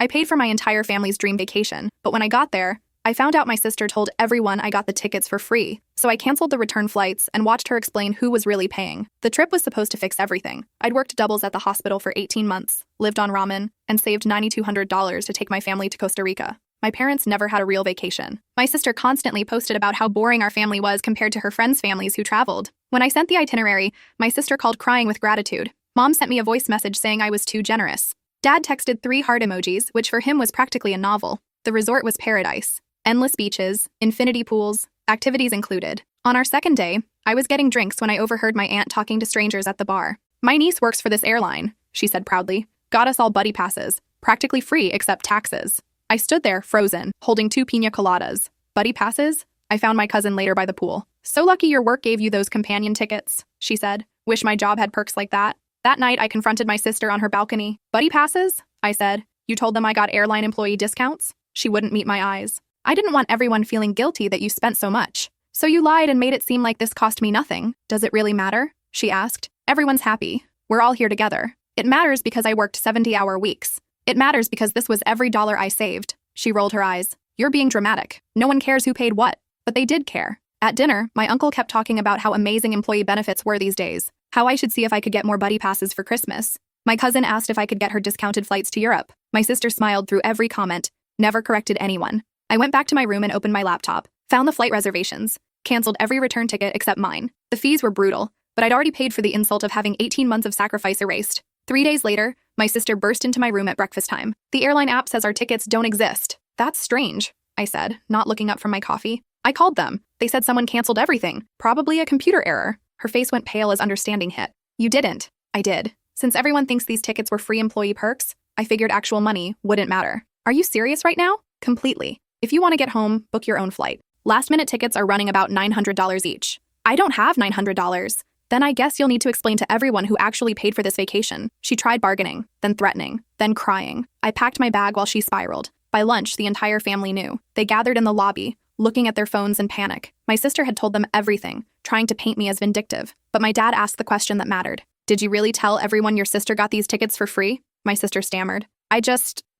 I paid for my entire family's dream vacation, but when I got there, I found out my sister told everyone I got the tickets for free, so I canceled the return flights and watched her explain who was really paying. The trip was supposed to fix everything. I'd worked doubles at the hospital for 18 months, lived on ramen, and saved $9,200 to take my family to Costa Rica. My parents never had a real vacation. My sister constantly posted about how boring our family was compared to her friends' families who traveled. When I sent the itinerary, my sister called crying with gratitude. Mom sent me a voice message saying I was too generous. Dad texted 3 heart emojis, which for him was practically a novel. The resort was paradise. Endless beaches, infinity pools, activities included. On our second day, I was getting drinks when I overheard my aunt talking to strangers at the bar. My niece works for this airline, she said proudly. Got us all buddy passes, practically free except taxes. I stood there, frozen, holding 2 pina coladas. Buddy passes? I found my cousin later by the pool. So lucky your work gave you those companion tickets, she said. Wish my job had perks like that. That night, I confronted my sister on her balcony. Buddy passes? I said. You told them I got airline employee discounts? She wouldn't meet my eyes. I didn't want everyone feeling guilty that you spent so much. So you lied and made it seem like this cost me nothing. Does it really matter? She asked. Everyone's happy. We're all here together. It matters because I worked 70-hour weeks. It matters because this was every dollar I saved. She rolled her eyes. You're being dramatic. No one cares who paid what. But they did care. At dinner, my uncle kept talking about how amazing employee benefits were these days. How I should see if I could get more buddy passes for Christmas. My cousin asked if I could get her discounted flights to Europe. My sister smiled through every comment. Never corrected anyone. I went back to my room and opened my laptop, found the flight reservations, canceled every return ticket except mine. The fees were brutal, but I'd already paid for the insult of having 18 months of sacrifice erased. 3 days later, my sister burst into my room at breakfast time. The airline app says our tickets don't exist. That's strange, I said, not looking up from my coffee. I called them. They said someone canceled everything, probably a computer error. Her face went pale as understanding hit. You didn't. I did. Since everyone thinks these tickets were free employee perks, I figured actual money wouldn't matter. Are you serious right now? Completely. If you want to get home, book your own flight. Last-minute tickets are running about $900 each. I don't have $900. Then I guess you'll need to explain to everyone who actually paid for this vacation. She tried bargaining, then threatening, then crying. I packed my bag while she spiraled. By lunch, the entire family knew. They gathered in the lobby, looking at their phones in panic. My sister had told them everything, trying to paint me as vindictive. But my dad asked the question that mattered. Did you really tell everyone your sister got these tickets for free? My sister stammered. I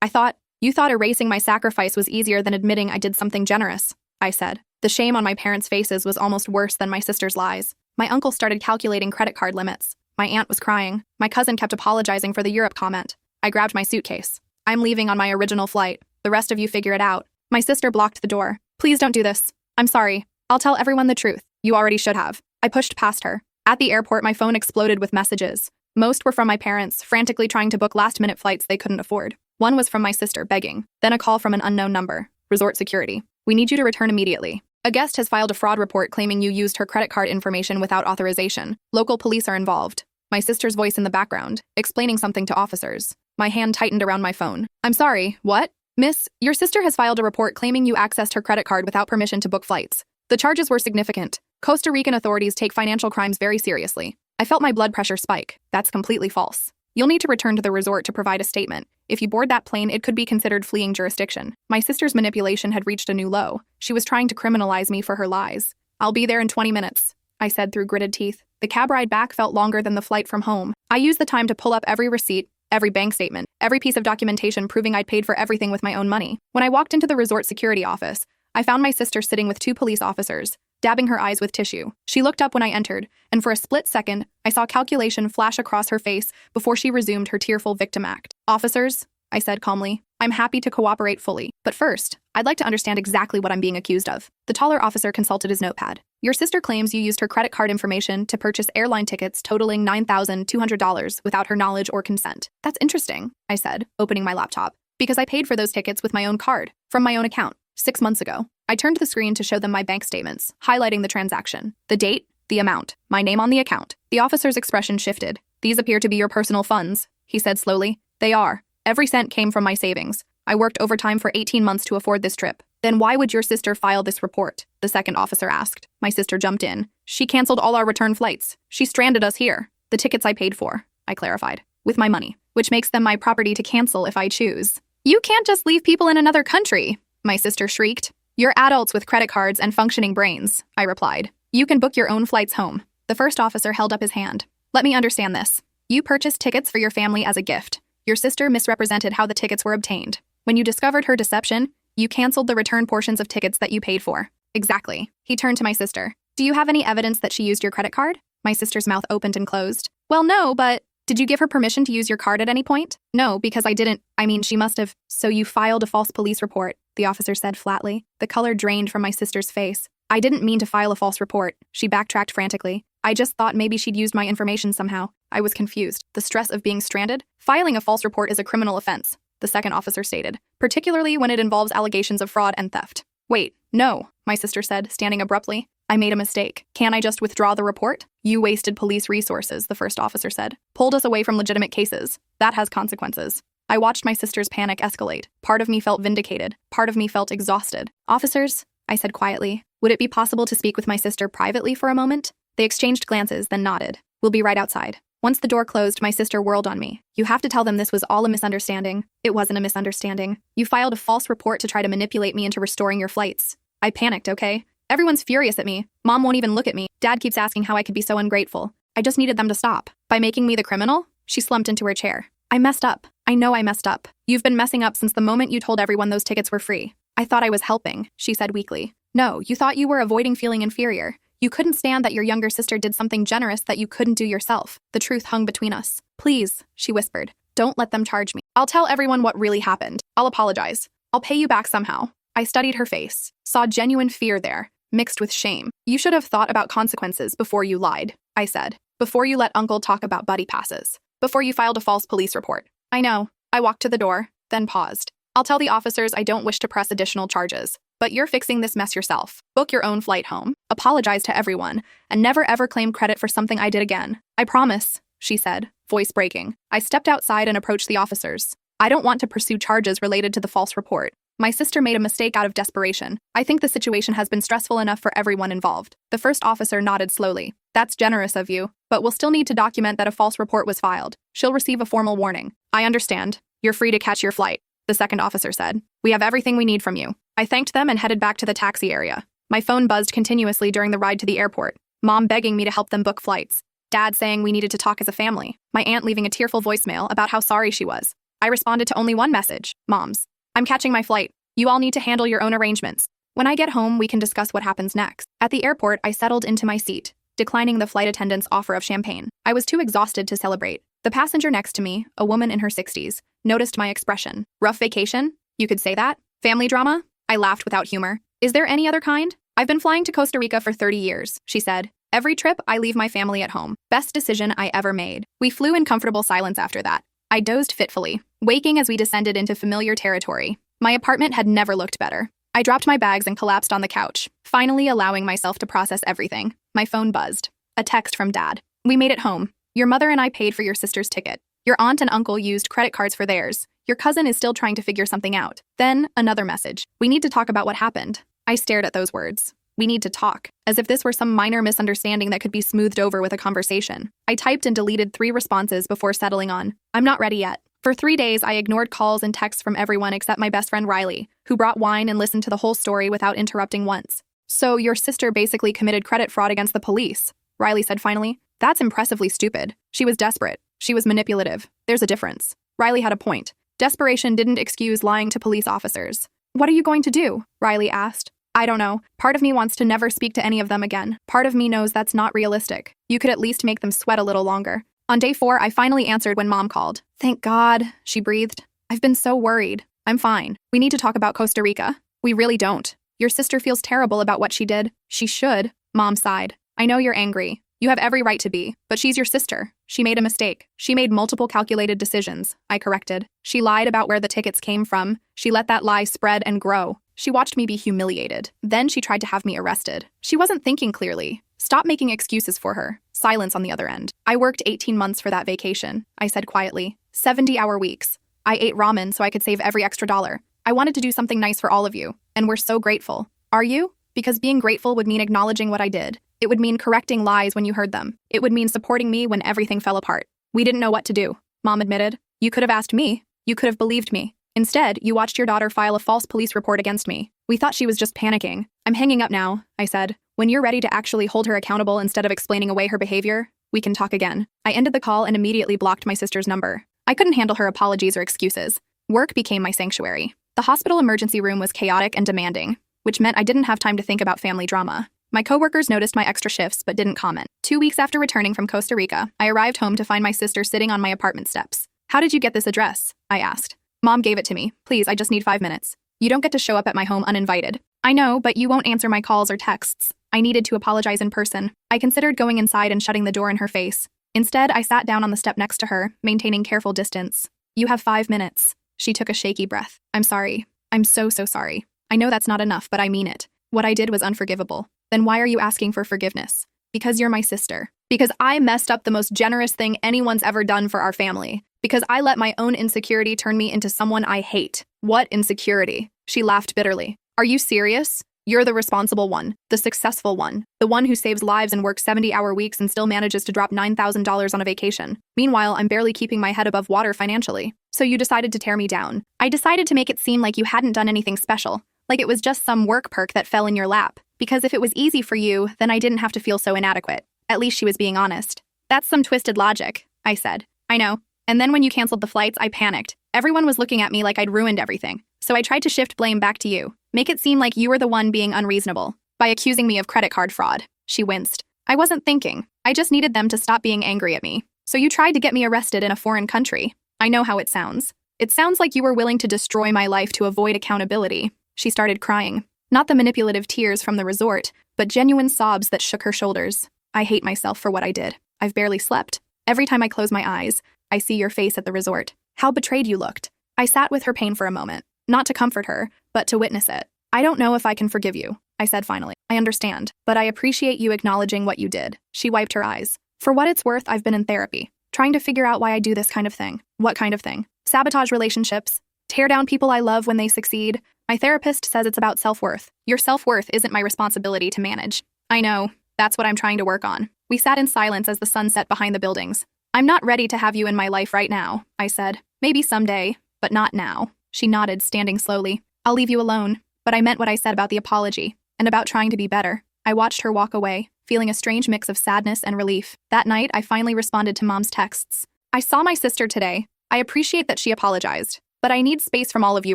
thought, you thought erasing my sacrifice was easier than admitting I did something generous, I said. The shame on my parents' faces was almost worse than my sister's lies. My uncle started calculating credit card limits. My aunt was crying. My cousin kept apologizing for the Europe comment. I grabbed my suitcase. I'm leaving on my original flight. The rest of you figure it out. My sister blocked the door. Please don't do this. I'm sorry. I'll tell everyone the truth. You already should have. I pushed past her. At the airport, my phone exploded with messages. Most were from my parents, frantically trying to book last-minute flights they couldn't afford. One was from my sister, begging. Then a call from an unknown number. Resort security. We need you to return immediately. A guest has filed a fraud report claiming you used her credit card information without authorization. Local police are involved. My sister's voice in the background, explaining something to officers. My hand tightened around my phone. I'm sorry, what? Miss, your sister has filed a report claiming you accessed her credit card without permission to book flights. The charges were significant. Costa Rican authorities take financial crimes very seriously. I felt my blood pressure spike. That's completely false. You'll need to return to the resort to provide a statement. If you board that plane, it could be considered fleeing jurisdiction. My sister's manipulation had reached a new low. She was trying to criminalize me for her lies. I'll be there in 20 minutes, I said through gritted teeth. The cab ride back felt longer than the flight from home. I used the time to pull up every receipt, every bank statement, every piece of documentation proving I'd paid for everything with my own money. When I walked into the resort security office, I found my sister sitting with 2 police officers, dabbing her eyes with tissue. She looked up when I entered, and for a split second, I saw calculation flash across her face before she resumed her tearful victim act. Officers, I said calmly, I'm happy to cooperate fully. But first, I'd like to understand exactly what I'm being accused of. The taller officer consulted his notepad. Your sister claims you used her credit card information to purchase airline tickets totaling $9,200 without her knowledge or consent. That's interesting, I said, opening my laptop, because I paid for those tickets with my own card, from my own account, 6 months ago. I turned the screen to show them my bank statements, highlighting the transaction, the date, the amount, my name on the account. The officer's expression shifted. These appear to be your personal funds, he said slowly. They are. Every cent came from my savings. I worked overtime for 18 months to afford this trip. Then why would your sister file this report? The second officer asked. My sister jumped in. She canceled all our return flights. She stranded us here. The tickets I paid for, I clarified, with my money, which makes them my property to cancel if I choose. You can't just leave people in another country, my sister shrieked. You're adults with credit cards and functioning brains, I replied. You can book your own flights home. The first officer held up his hand. Let me understand this. You purchased tickets for your family as a gift. Your sister misrepresented how the tickets were obtained. When you discovered her deception, you canceled the return portions of tickets that you paid for. Exactly. He turned to my sister. Do you have any evidence that she used your credit card? My sister's mouth opened and closed. Well, no, but did you give her permission to use your card at any point? No, because I didn't. I mean, she must have. So you filed a false police report, the officer said flatly. The color drained from my sister's face. I didn't mean to file a false report. She backtracked frantically. I just thought maybe she'd used my information somehow. I was confused. The stress of being stranded? Filing a false report is a criminal offense, the second officer stated, particularly when it involves allegations of fraud and theft. Wait, no, my sister said, standing abruptly. I made a mistake. Can't I just withdraw the report? You wasted police resources, the first officer said. Pulled us away from legitimate cases. That has consequences. I watched my sister's panic escalate. Part of me felt vindicated. Part of me felt exhausted. Officers, I said quietly, would it be possible to speak with my sister privately for a moment? They exchanged glances, then nodded. We'll be right outside. Once the door closed, my sister whirled on me. You have to tell them this was all a misunderstanding. It wasn't a misunderstanding. You filed a false report to try to manipulate me into restoring your flights. I panicked, okay? Everyone's furious at me. Mom won't even look at me. Dad keeps asking how I could be so ungrateful. I just needed them to stop. By making me the criminal? She slumped into her chair. I messed up. I know I messed up. You've been messing up since the moment you told everyone those tickets were free. I thought I was helping, she said weakly. No, you thought you were avoiding feeling inferior. You couldn't stand that your younger sister did something generous that you couldn't do yourself. The truth hung between us. Please, she whispered. Don't let them charge me. I'll tell everyone what really happened. I'll apologize. I'll pay you back somehow. I studied her face, saw genuine fear there, mixed with shame. You should have thought about consequences before you lied, I said. Before you let Uncle talk about buddy passes. Before you filed a false police report. I know. I walked to the door, then paused. I'll tell the officers I don't wish to press additional charges. But you're fixing this mess yourself. Book your own flight home. Apologize to everyone. And never ever claim credit for something I did again. I promise, she said, voice breaking. I stepped outside and approached the officers. I don't want to pursue charges related to the false report. My sister made a mistake out of desperation. I think the situation has been stressful enough for everyone involved. The first officer nodded slowly. That's generous of you, but we'll still need to document that a false report was filed. She'll receive a formal warning. I understand. You're free to catch your flight, the second officer said. We have everything we need from you. I thanked them and headed back to the taxi area. My phone buzzed continuously during the ride to the airport. Mom begging me to help them book flights. Dad saying we needed to talk as a family. My aunt leaving a tearful voicemail about how sorry she was. I responded to only one message. Mom's. I'm catching my flight. You all need to handle your own arrangements. When I get home, we can discuss what happens next. At the airport, I settled into my seat, declining the flight attendant's offer of champagne. I was too exhausted to celebrate. The passenger next to me, a woman in her 60s, noticed my expression. Rough vacation? You could say that? Family drama? I laughed without humor. Is there any other kind? I've been flying to Costa Rica for 30 years, she said. Every trip, I leave my family at home. Best decision I ever made. We flew in comfortable silence after that. I dozed fitfully, waking as we descended into familiar territory. My apartment had never looked better. I dropped my bags and collapsed on the couch, finally allowing myself to process everything. My phone buzzed. A text from Dad. We made it home. Your mother and I paid for your sister's ticket. Your aunt and uncle used credit cards for theirs. Your cousin is still trying to figure something out. Then, another message. We need to talk about what happened. I stared at those words. We need to talk, as if this were some minor misunderstanding that could be smoothed over with a conversation. I typed and deleted 3 responses before settling on, I'm not ready yet. For 3 days, I ignored calls and texts from everyone except my best friend Riley, who brought wine and listened to the whole story without interrupting once. So, your sister basically committed credit fraud against the police, Riley said finally. That's impressively stupid. She was desperate. She was manipulative. There's a difference. Riley had a point. Desperation didn't excuse lying to police officers. What are you going to do? Riley asked. I don't know. Part of me wants to never speak to any of them again. Part of me knows that's not realistic. You could at least make them sweat a little longer. On day 4, I finally answered when Mom called. Thank God, she breathed. I've been so worried. I'm fine. We need to talk about Costa Rica. We really don't. Your sister feels terrible about what she did. She should. Mom sighed. I know you're angry. You have every right to be, but she's your sister. She made a mistake. She made multiple calculated decisions, I corrected. She lied about where the tickets came from. She let that lie spread and grow. She watched me be humiliated. Then she tried to have me arrested. She wasn't thinking clearly. Stop making excuses for her. Silence on the other end. I worked 18 months for that vacation, I said quietly. 70-hour weeks. I ate ramen so I could save every extra dollar. I wanted to do something nice for all of you, and we're so grateful. Are you? Because being grateful would mean acknowledging what I did. It would mean correcting lies when you heard them. It would mean supporting me when everything fell apart. We didn't know what to do, Mom admitted. You could have asked me. You could have believed me. Instead, you watched your daughter file a false police report against me. We thought she was just panicking. I'm hanging up now, I said. When you're ready to actually hold her accountable instead of explaining away her behavior, we can talk again. I ended the call and immediately blocked my sister's number. I couldn't handle her apologies or excuses. Work became my sanctuary. The hospital emergency room was chaotic and demanding, which meant I didn't have time to think about family drama. My coworkers noticed my extra shifts but didn't comment. 2 weeks after returning from Costa Rica, I arrived home to find my sister sitting on my apartment steps. "How did you get this address?" I asked. "Mom gave it to me. Please, I just need 5 minutes." "You don't get to show up at my home uninvited." "I know, but you won't answer my calls or texts." I needed to apologize in person. I considered going inside and shutting the door in her face. Instead, I sat down on the step next to her, maintaining careful distance. "You have 5 minutes." She took a shaky breath. "I'm sorry. I'm so sorry. I know that's not enough, but I mean it. What I did was unforgivable." "Then why are you asking for forgiveness?" "Because you're my sister. Because I messed up the most generous thing anyone's ever done for our family. Because I let my own insecurity turn me into someone I hate." "What insecurity?" She laughed bitterly. "Are you serious? You're the responsible one, the successful one, the one who saves lives and works 70-hour weeks and still manages to drop $9,000 on a vacation. Meanwhile, I'm barely keeping my head above water financially. So you decided to tear me down. I decided to make it seem like you hadn't done anything special, like it was just some work perk that fell in your lap. Because if it was easy for you, then I didn't have to feel so inadequate." At least she was being honest. "That's some twisted logic," I said. "I know. And then when you canceled the flights, I panicked. Everyone was looking at me like I'd ruined everything. So I tried to shift blame back to you. Make it seem like you were the one being unreasonable by accusing me of credit card fraud." She winced. "I wasn't thinking. I just needed them to stop being angry at me. So you tried to get me arrested in a foreign country. I know how it sounds. It sounds like you were willing to destroy my life to avoid accountability." She started crying. Not the manipulative tears from the resort, but genuine sobs that shook her shoulders. "I hate myself for what I did. I've barely slept. Every time I close my eyes, I see your face at the resort. How betrayed you looked." I sat with her pain for a moment, not to comfort her, but to witness it. "I don't know if I can forgive you," I said finally. "I understand, but I appreciate you acknowledging what you did." She wiped her eyes. "For what it's worth, I've been in therapy, trying to figure out why I do this kind of thing." "What kind of thing?" "Sabotage relationships. Tear down people I love when they succeed. My therapist says it's about self-worth. Your self-worth isn't my responsibility to manage." "I know. That's what I'm trying to work on." We sat in silence as the sun set behind the buildings. "I'm not ready to have you in my life right now," I said. "Maybe someday, but not now." She nodded, standing slowly. "I'll leave you alone." But I meant what I said about the apology, and about trying to be better. I watched her walk away, feeling a strange mix of sadness and relief. That night, I finally responded to Mom's texts. "I saw my sister today. I appreciate that she apologized, but I need space from all of you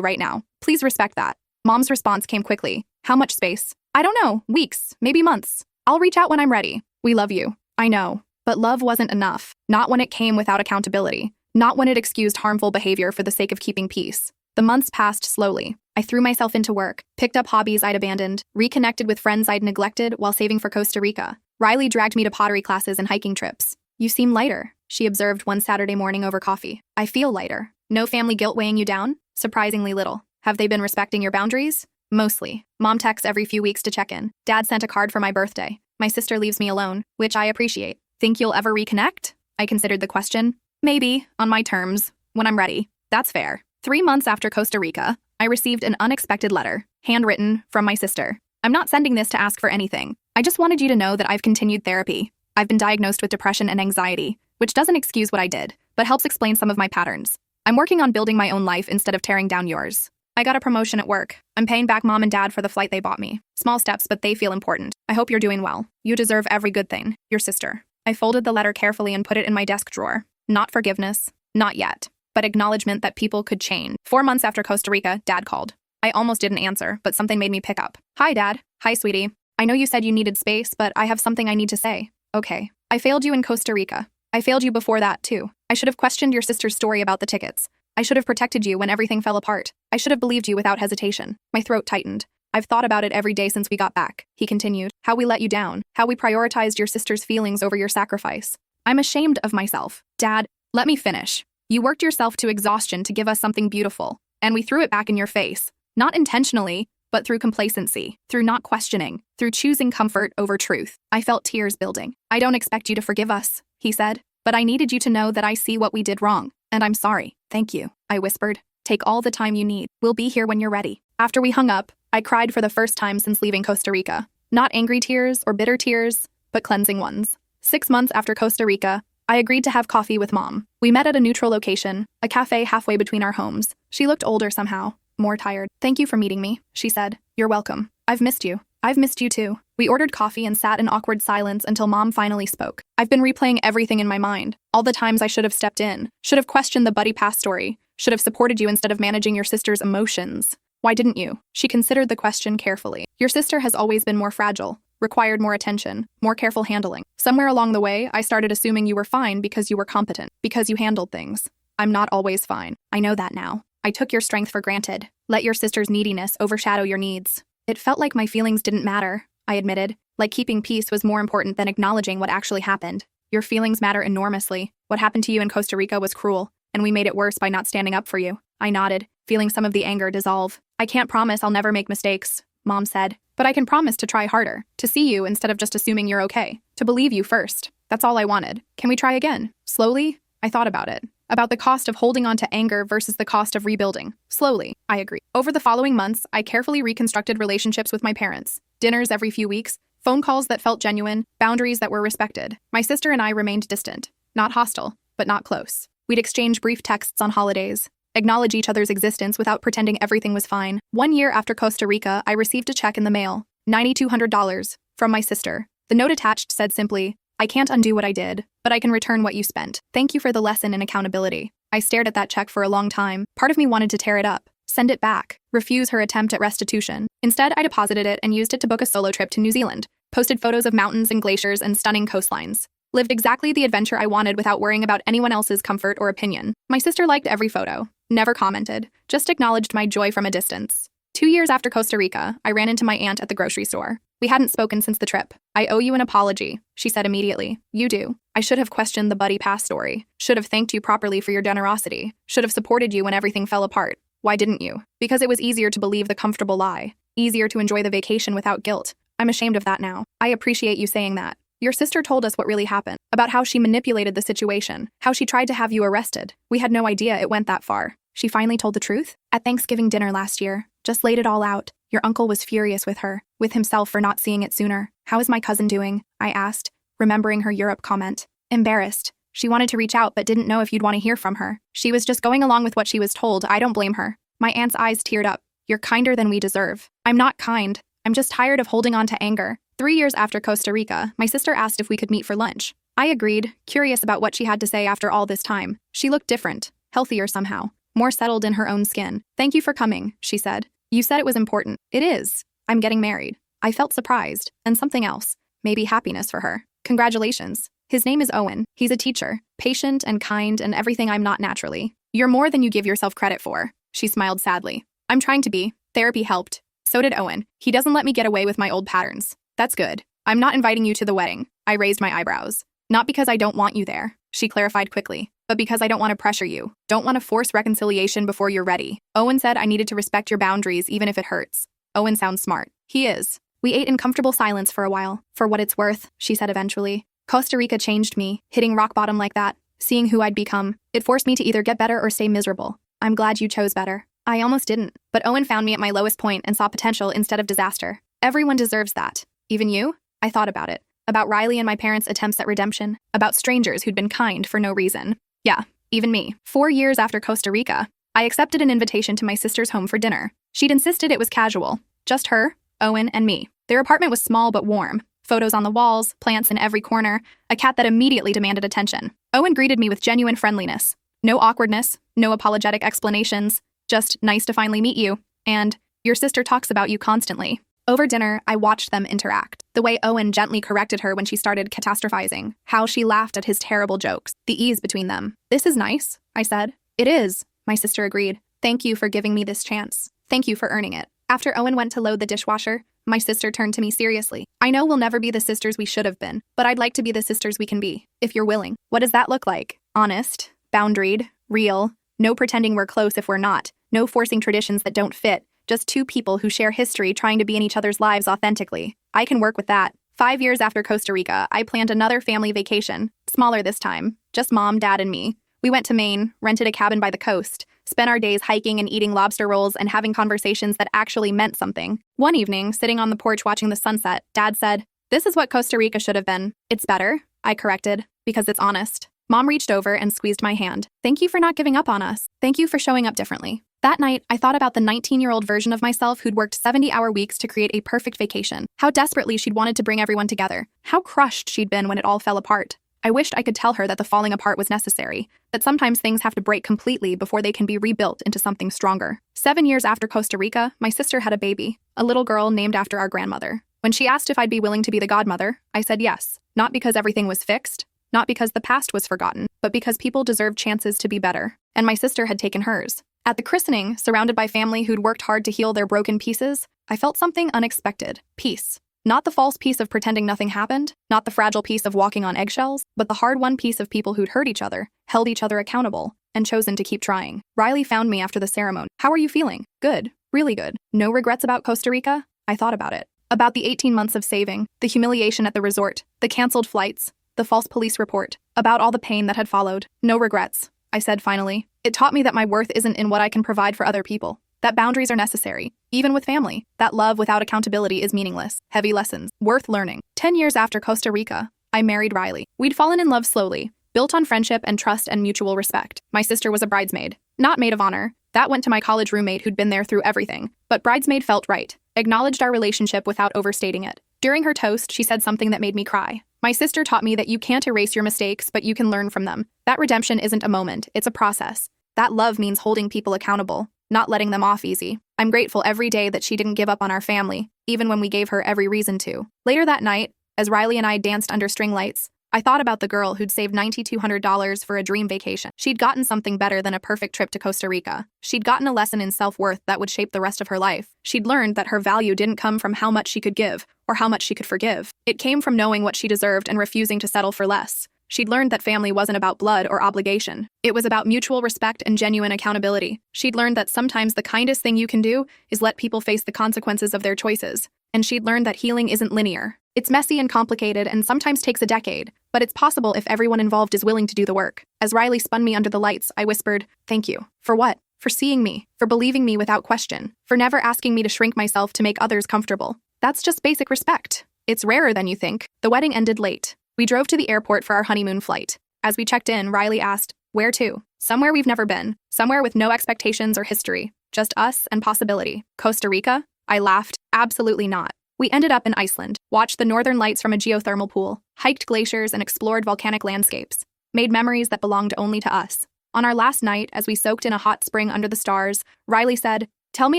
right now. Please respect that." Mom's response came quickly. "How much space?" "I don't know. Weeks, maybe months. I'll reach out when I'm ready." "We love you." "I know. But love wasn't enough. Not when it came without accountability. Not when it excused harmful behavior for the sake of keeping peace." The months passed slowly. I threw myself into work, picked up hobbies I'd abandoned, reconnected with friends I'd neglected while saving for Costa Rica. Riley dragged me to pottery classes and hiking trips. "You seem lighter," she observed one Saturday morning over coffee. "I feel lighter." "No family guilt weighing you down?" "Surprisingly little." "Have they been respecting your boundaries?" "Mostly. Mom texts every few weeks to check in. Dad sent a card for my birthday. My sister leaves me alone, which I appreciate." "Think you'll ever reconnect?" I considered the question. "Maybe, on my terms, when I'm ready." "That's fair." 3 months after Costa Rica, I received an unexpected letter, handwritten, from my sister. "I'm not sending this to ask for anything. I just wanted you to know that I've continued therapy. I've been diagnosed with depression and anxiety, which doesn't excuse what I did, but helps explain some of my patterns. I'm working on building my own life instead of tearing down yours. I got a promotion at work. I'm paying back Mom and Dad for the flight they bought me. Small steps, but they feel important. I hope you're doing well. You deserve every good thing. Your sister." I folded the letter carefully and put it in my desk drawer. Not forgiveness. Not yet. But acknowledgement that people could change. 4 months after Costa Rica, Dad called. I almost didn't answer, but something made me pick up. "Hi, Dad." "Hi, sweetie. I know you said you needed space, but I have something I need to say." "Okay. I failed you in Costa Rica. I failed you before that, too. I should have questioned your sister's story about the tickets. I should have protected you when everything fell apart. I should have believed you without hesitation." My throat tightened. "I've thought about it every day since we got back," he continued. "How we let you down. How we prioritized your sister's feelings over your sacrifice. I'm ashamed of myself." "Dad, let me finish. You worked yourself to exhaustion to give us something beautiful, and we threw it back in your face. Not intentionally, but through complacency, through not questioning, through choosing comfort over truth." I felt tears building. "I don't expect you to forgive us," he said, "but I needed you to know that I see what we did wrong, and I'm sorry." "Thank you," I whispered. "Take all the time you need. We'll be here when you're ready." After we hung up, I cried for the first time since leaving Costa Rica. Not angry tears or bitter tears, but cleansing ones. 6 months after Costa Rica, I agreed to have coffee with Mom. We met at a neutral location, a cafe halfway between our homes. She looked older somehow, more tired. "Thank you for meeting me," she said. "You're welcome. I've missed you." "I've missed you too." We ordered coffee and sat in awkward silence until Mom finally spoke. "I've been replaying everything in my mind. All the times I should have stepped in, should have questioned the buddy pass story, Should have supported you instead of managing your sister's emotions. Why didn't you? She considered the question carefully. Your sister has always been more fragile, required more attention, more careful handling. Somewhere along the way, I started assuming you were fine because you were competent, because you handled things. I'm not always fine. I know that now. I took your strength for granted. Let your sister's neediness overshadow your needs. It felt like my feelings didn't matter, I admitted. Like keeping peace was more important than acknowledging what actually happened. Your feelings matter enormously. What happened to you in Costa Rica was cruel, and we made it worse by not standing up for you. I nodded, feeling some of the anger dissolve. I can't promise I'll never make mistakes, Mom said. But I can promise to try harder, to see you instead of just assuming you're okay, to believe you first. That's all I wanted. Can we try again? Slowly? I thought about it. About the cost of holding on to anger versus the cost of rebuilding. Slowly, I agree. Over the following months, I carefully reconstructed relationships with my parents. Dinners every few weeks, phone calls that felt genuine, boundaries that were respected. My sister and I remained distant. Not hostile, but not close. We'd exchange brief texts on holidays, acknowledge each other's existence without pretending everything was fine. 1 year after Costa Rica, I received a check in the mail, $9,200, from my sister. The note attached said simply, I can't undo what I did, but I can return what you spent. Thank you for the lesson in accountability. I stared at that check for a long time. Part of me wanted to tear it up, send it back, refuse her attempt at restitution. Instead, I deposited it and used it to book a solo trip to New Zealand, posted photos of mountains and glaciers and stunning coastlines. Lived exactly the adventure I wanted without worrying about anyone else's comfort or opinion. My sister liked every photo, never commented, just acknowledged my joy from a distance. 2 years after Costa Rica, I ran into my aunt at the grocery store. We hadn't spoken since the trip. I owe you an apology, she said immediately. You do. I should have questioned the buddy pass story. Should have thanked you properly for your generosity. Should have supported you when everything fell apart. Why didn't you? Because it was easier to believe the comfortable lie. Easier to enjoy the vacation without guilt. I'm ashamed of that now. I appreciate you saying that. Your sister told us what really happened, about how she manipulated the situation, how she tried to have you arrested. We had no idea it went that far. She finally told the truth? At Thanksgiving dinner last year, just laid it all out. Your uncle was furious with her, with himself for not seeing it sooner. How is my cousin doing? I asked, remembering her Europe comment. Embarrassed. She wanted to reach out but didn't know if you'd want to hear from her. She was just going along with what she was told. I don't blame her. My aunt's eyes teared up. You're kinder than we deserve. I'm not kind. I'm just tired of holding on to anger. 3 years after Costa Rica, my sister asked if we could meet for lunch. I agreed, curious about what she had to say after all this time. She looked different, healthier somehow, more settled in her own skin. Thank you for coming, she said. You said it was important. It is. I'm getting married. I felt surprised, and something else, maybe happiness for her. Congratulations. His name is Owen. He's a teacher, patient and kind and everything I'm not naturally. You're more than you give yourself credit for. She smiled sadly. I'm trying to be. Therapy helped. So did Owen. He doesn't let me get away with my old patterns. That's good. I'm not inviting you to the wedding. I raised my eyebrows. Not because I don't want you there, she clarified quickly, but because I don't want to pressure you. Don't want to force reconciliation before you're ready. Owen said I needed to respect your boundaries even if it hurts. Owen sounds smart. He is. We ate in comfortable silence for a while. For what it's worth, she said eventually. Costa Rica changed me, hitting rock bottom like that, seeing who I'd become. It forced me to either get better or stay miserable. I'm glad you chose better. I almost didn't, but Owen found me at my lowest point and saw potential instead of disaster. Everyone deserves that. Even you? I thought about it. About Riley and my parents' attempts at redemption. About strangers who'd been kind for no reason. Yeah, even me. 4 years after Costa Rica, I accepted an invitation to my sister's home for dinner. She'd insisted it was casual. Just her, Owen, and me. Their apartment was small but warm. Photos on the walls, plants in every corner, a cat that immediately demanded attention. Owen greeted me with genuine friendliness. No awkwardness, no apologetic explanations. Just nice to finally meet you. And your sister talks about you constantly. Over dinner, I watched them interact. The way Owen gently corrected her when she started catastrophizing. How she laughed at his terrible jokes. The ease between them. This is nice, I said. It is, my sister agreed. Thank you for giving me this chance. Thank you for earning it. After Owen went to load the dishwasher, my sister turned to me seriously. I know we'll never be the sisters we should have been, but I'd like to be the sisters we can be, if you're willing. What does that look like? Honest, boundaried, real, no pretending we're close if we're not, no forcing traditions that don't fit. Just two people who share history trying to be in each other's lives authentically. I can work with that. 5 years after Costa Rica, I planned another family vacation. Smaller this time. Just Mom, Dad, and me. We went to Maine, rented a cabin by the coast, spent our days hiking and eating lobster rolls and having conversations that actually meant something. One evening, sitting on the porch watching the sunset, Dad said, "This is what Costa Rica should have been." It's better, I corrected, because it's honest. Mom reached over and squeezed my hand. Thank you for not giving up on us. Thank you for showing up differently. That night, I thought about the 19-year-old version of myself who'd worked 70-hour weeks to create a perfect vacation. How desperately she'd wanted to bring everyone together. How crushed she'd been when it all fell apart. I wished I could tell her that the falling apart was necessary, that sometimes things have to break completely before they can be rebuilt into something stronger. 7 years after Costa Rica, my sister had a baby, a little girl named after our grandmother. When she asked if I'd be willing to be the godmother, I said yes, not because everything was fixed, not because the past was forgotten, but because people deserved chances to be better, and my sister had taken hers. At the christening, surrounded by family who'd worked hard to heal their broken pieces, I felt something unexpected. Peace. Not the false peace of pretending nothing happened, not the fragile peace of walking on eggshells, but the hard-won peace of people who'd hurt each other, held each other accountable, and chosen to keep trying. Riley found me after the ceremony. How are you feeling? Good. Really good. No regrets about Costa Rica? I thought about it. About the 18 months of saving, the humiliation at the resort, the canceled flights, the false police report, about all the pain that had followed. No regrets, I said finally. It taught me that my worth isn't in what I can provide for other people, that boundaries are necessary, even with family, that love without accountability is meaningless. Heavy lessons, worth learning. 10 years after Costa Rica, I married Riley. We'd fallen in love slowly, built on friendship and trust and mutual respect. My sister was a bridesmaid, not maid of honor. That went to my college roommate who'd been there through everything, but bridesmaid felt right, acknowledged our relationship without overstating it. During her toast, she said something that made me cry. My sister taught me that you can't erase your mistakes, but you can learn from them. That redemption isn't a moment, it's a process. That love means holding people accountable, not letting them off easy. I'm grateful every day that she didn't give up on our family, even when we gave her every reason to. Later that night, as Riley and I danced under string lights, I thought about the girl who'd saved $9,200 for a dream vacation. She'd gotten something better than a perfect trip to Costa Rica. She'd gotten a lesson in self-worth that would shape the rest of her life. She'd learned that her value didn't come from how much she could give or how much she could forgive. It came from knowing what she deserved and refusing to settle for less. She'd learned that family wasn't about blood or obligation. It was about mutual respect and genuine accountability. She'd learned that sometimes the kindest thing you can do is let people face the consequences of their choices. And she'd learned that healing isn't linear. It's messy and complicated and sometimes takes a decade, but it's possible if everyone involved is willing to do the work. As Riley spun me under the lights, I whispered, "Thank you." For what? For seeing me, for believing me without question, for never asking me to shrink myself to make others comfortable. That's just basic respect. It's rarer than you think. The wedding ended late. We drove to the airport for our honeymoon flight. As we checked in, Riley asked, "Where to?" "Somewhere we've never been. Somewhere with no expectations or history. Just us and possibility." "Costa Rica?" I laughed. "Absolutely not." We ended up in Iceland, watched the northern lights from a geothermal pool, hiked glaciers and explored volcanic landscapes, made memories that belonged only to us. On our last night, as we soaked in a hot spring under the stars, Riley said, "Tell me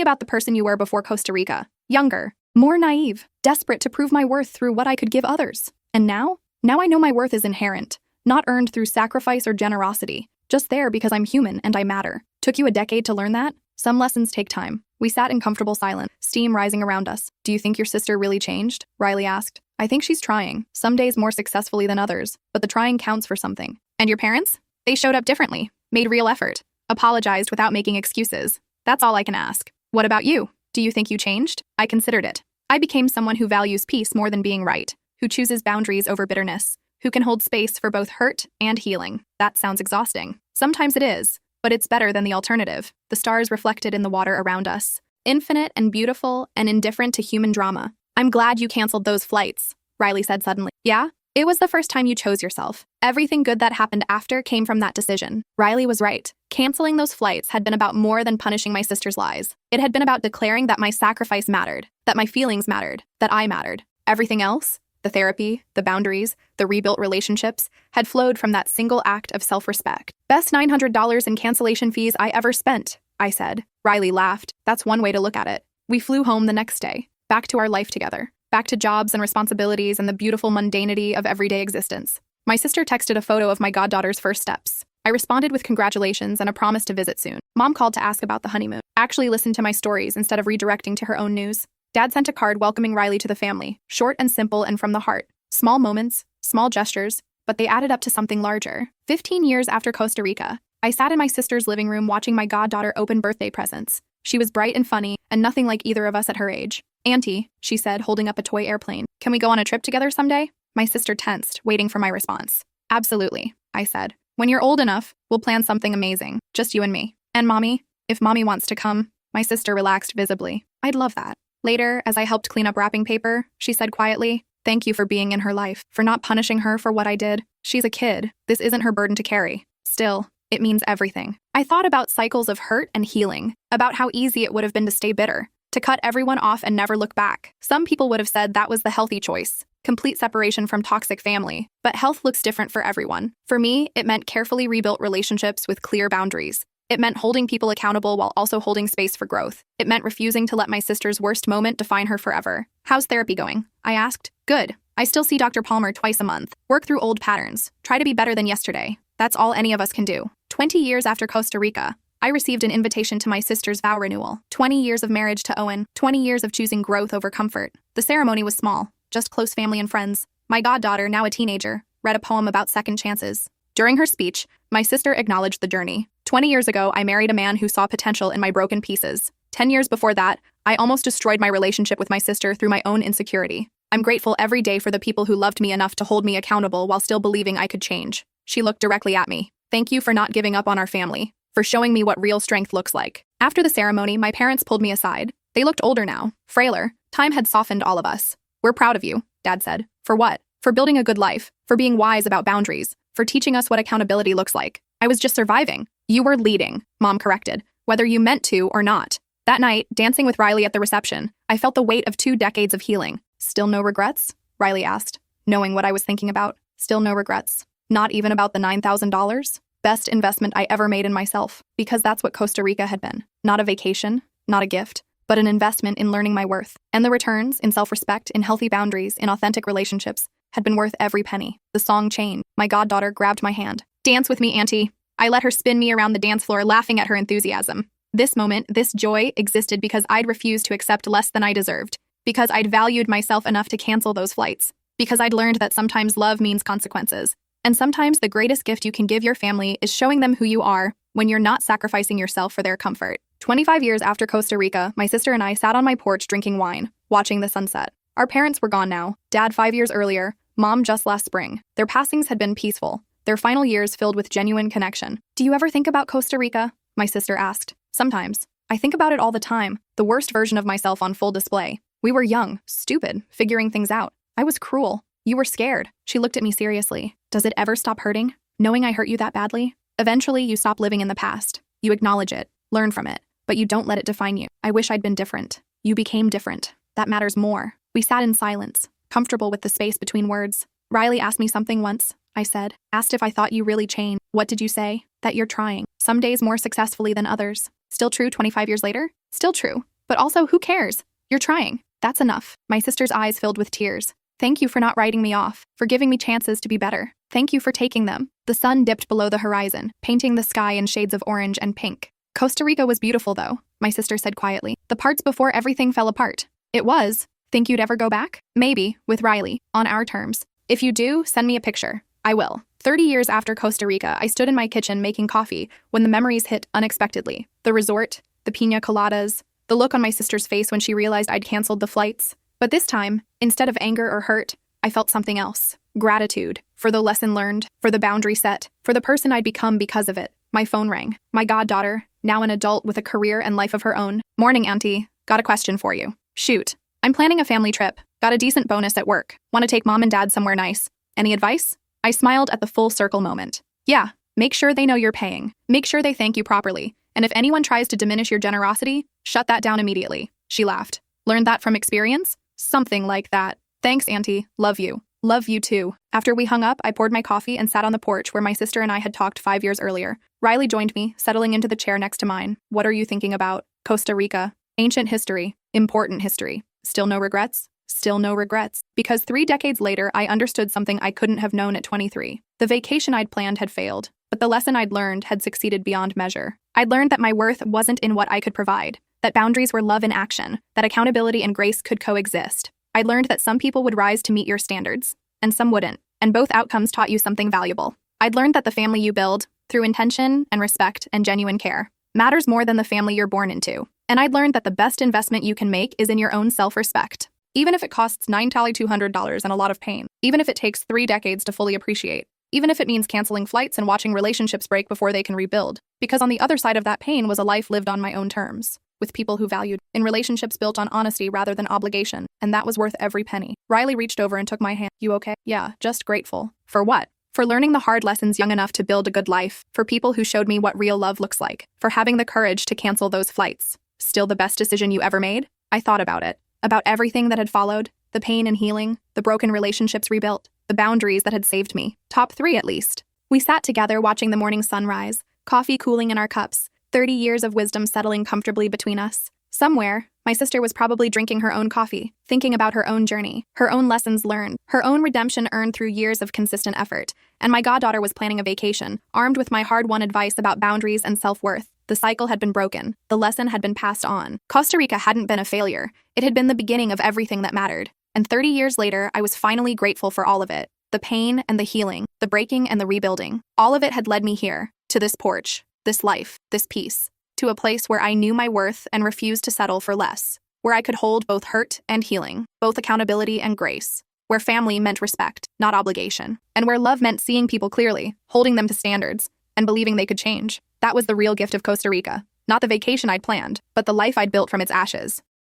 about the person you were before Costa Rica." Younger, more naive, desperate to prove my worth through what I could give others. And now? Now I know my worth is inherent, not earned through sacrifice or generosity, just there because I'm human and I matter. Took you a decade to learn that? Some lessons take time. We sat in comfortable silence, steam rising around us. "Do you think your sister really changed?" Riley asked. "I think she's trying, some days more successfully than others, but the trying counts for something." "And your parents?" "They showed up differently, made real effort, apologized without making excuses. That's all I can ask." "What about you? Do you think you changed?" I considered it. I became someone who values peace more than being right, who chooses boundaries over bitterness, who can hold space for both hurt and healing. That sounds exhausting. Sometimes it is, but it's better than the alternative. The stars reflected in the water around us, infinite and beautiful and indifferent to human drama. "I'm glad you canceled those flights," Riley said suddenly. "Yeah? It was the first time you chose yourself. Everything good that happened after came from that decision." Riley was right. Canceling those flights had been about more than punishing my sister's lies. It had been about declaring that my sacrifice mattered, that my feelings mattered, that I mattered. Everything else, the therapy, the boundaries, the rebuilt relationships, had flowed from that single act of self-respect. "Best $900 in cancellation fees I ever spent," I said. Riley laughed. "That's one way to look at it." We flew home the next day, back to our life together, back to jobs and responsibilities and the beautiful mundanity of everyday existence. My sister texted a photo of my goddaughter's first steps. I responded with congratulations and a promise to visit soon. Mom called to ask about the honeymoon, actually listened to my stories instead of redirecting to her own news. Dad sent a card welcoming Riley to the family, short and simple and from the heart. Small moments, small gestures, but they added up to something larger. 15 years after Costa Rica, I sat in my sister's living room watching my goddaughter open birthday presents. She was bright and funny, and nothing like either of us at her age. "Auntie," she said, holding up a toy airplane, "can we go on a trip together someday?" My sister tensed, waiting for my response. "Absolutely," I said. "When you're old enough, we'll plan something amazing, just you and me. And Mommy, if Mommy wants to come." My sister relaxed visibly. "I'd love that." Later, as I helped clean up wrapping paper, she said quietly, "Thank you for being in her life, for not punishing her for what I did. She's a kid. This isn't her burden to carry. Still, it means everything." I thought about cycles of hurt and healing, about how easy it would have been to stay bitter, to cut everyone off and never look back. Some people would have said that was the healthy choice, complete separation from toxic family. But health looks different for everyone. For me, it meant carefully rebuilt relationships with clear boundaries. It meant holding people accountable while also holding space for growth. It meant refusing to let my sister's worst moment define her forever. How's therapy going? I asked. Good. I still see Dr. Palmer twice a month. Work through old patterns. Try to be better than yesterday. That's all any of us can do. 20 years after Costa Rica, I received an invitation to my sister's vow renewal. 20 years of marriage to Owen. 20 years of choosing growth over comfort. The ceremony was small, just close family and friends. My goddaughter, now a teenager, read a poem about second chances. During her speech, my sister acknowledged the journey. 20 years ago, I married a man who saw potential in my broken pieces. 10 years before that, I almost destroyed my relationship with my sister through my own insecurity. I'm grateful every day for the people who loved me enough to hold me accountable while still believing I could change. She looked directly at me. Thank you for not giving up on our family, for showing me what real strength looks like. After the ceremony, my parents pulled me aside. They looked older now, frailer. Time had softened all of us. We're proud of you, Dad said. For what? For building a good life, for being wise about boundaries, for teaching us what accountability looks like. I was just surviving. You were leading, Mom corrected, whether you meant to or not. That night, dancing with Riley at the reception, I felt the weight of 2 decades of healing. Still no regrets? Riley asked, knowing what I was thinking about. Still no regrets. Not even about the $9,000? Best investment I ever made in myself, because that's what Costa Rica had been. Not a vacation, not a gift, but an investment in learning my worth. And the returns, in self-respect, in healthy boundaries, in authentic relationships, had been worth every penny. The song changed. My goddaughter grabbed my hand. Dance with me, Auntie. I let her spin me around the dance floor, laughing at her enthusiasm. This moment, this joy, existed because I'd refused to accept less than I deserved, because I'd valued myself enough to cancel those flights, because I'd learned that sometimes love means consequences. And sometimes the greatest gift you can give your family is showing them who you are when you're not sacrificing yourself for their comfort. 25 years after Costa Rica, my sister and I sat on my porch drinking wine, watching the sunset. Our parents were gone now, Dad 5 years earlier, Mom just last spring. Their passings had been peaceful, their final years filled with genuine connection. Do you ever think about Costa Rica? My sister asked. Sometimes. I think about it all the time, the worst version of myself on full display. We were young, stupid, figuring things out. I was cruel. You were scared. She looked at me seriously. Does it ever stop hurting? Knowing I hurt you that badly? Eventually, you stop living in the past. You acknowledge it, learn from it, but you don't let it define you. I wish I'd been different. You became different. That matters more. We sat in silence, comfortable with the space between words. Riley asked me something once, I said. Asked if I thought you really changed. What did you say? That you're trying. Some days more successfully than others. Still true 25 years later? Still true. But also, who cares? You're trying. That's enough. My sister's eyes filled with tears. Thank you for not writing me off, for giving me chances to be better. Thank you for taking them. The sun dipped below the horizon, painting the sky in shades of orange and pink. Costa Rica was beautiful, though, my sister said quietly. The parts before everything fell apart. It was. Think you'd ever go back? Maybe, with Riley, on our terms. If you do, send me a picture. I will. 30 years after Costa Rica, I stood in my kitchen making coffee when the memories hit unexpectedly. The resort, the piña coladas, the look on my sister's face when she realized I'd canceled the flights. But this time, instead of anger or hurt, I felt something else. Gratitude. For the lesson learned, for the boundary set, for the person I'd become because of it. My phone rang. My goddaughter, now an adult with a career and life of her own. Morning, Auntie. Got a question for you. Shoot. I'm planning a family trip. Got a decent bonus at work. Want to take Mom and Dad somewhere nice. Any advice? I smiled at the full circle moment. Yeah, make sure they know you're paying. Make sure they thank you properly. And if anyone tries to diminish your generosity, shut that down immediately. She laughed. Learned that from experience? Something like that. Thanks, Auntie. Love you. Love you too. After we hung up, I poured my coffee and sat on the porch where my sister and I had talked 5 years earlier. Riley joined me, settling into the chair next to mine. What are you thinking about? Costa Rica. Ancient history. Important history. Still no regrets? Still no regrets. Because 3 decades later, I understood something I couldn't have known at 23. The vacation I'd planned had failed, but the lesson I'd learned had succeeded beyond measure. I'd learned that my worth wasn't in what I could provide, that boundaries were love in action, that accountability and grace could coexist. I'd learned that some people would rise to meet your standards, and some wouldn't, and both outcomes taught you something valuable. I'd learned that the family you build, through intention and respect and genuine care, matters more than the family you're born into. And I'd learned that the best investment you can make is in your own self-respect. Even if it costs $9,200 and a lot of pain. Even if it takes 3 decades to fully appreciate. Even if it means canceling flights and watching relationships break before they can rebuild. Because on the other side of that pain was a life lived on my own terms. With people who valued, in relationships built on honesty rather than obligation. And that was worth every penny. Riley reached over and took my hand. You okay? Yeah, just grateful. For what? For learning the hard lessons young enough to build a good life. For people who showed me what real love looks like. For having the courage to cancel those flights. Still the best decision you ever made? I thought about it. About everything that had followed, The pain and healing, the broken relationships rebuilt, the boundaries that had saved me. Top 3 at least. We sat together watching the morning sunrise, coffee cooling in our cups, 30 years of wisdom settling comfortably between us. Somewhere, my sister was probably drinking her own coffee, thinking about her own journey, her own lessons learned, her own redemption earned through years of consistent effort. And my goddaughter was planning a vacation, armed with my hard-won advice about boundaries and self-worth. The cycle had been broken. The lesson had been passed on. Costa Rica hadn't been a failure. It had been the beginning of everything that mattered. And 30 years later, I was finally grateful for all of it. The pain and the healing, the breaking and the rebuilding. All of it had led me here, to this porch, this life, this peace, to a place where I knew my worth and refused to settle for less, where I could hold both hurt and healing, both accountability and grace, where family meant respect, not obligation, and where love meant seeing people clearly, holding them to standards, and believing they could change. That was the real gift of Costa Rica. Not the vacation I'd planned, but the life I'd built from its ashes.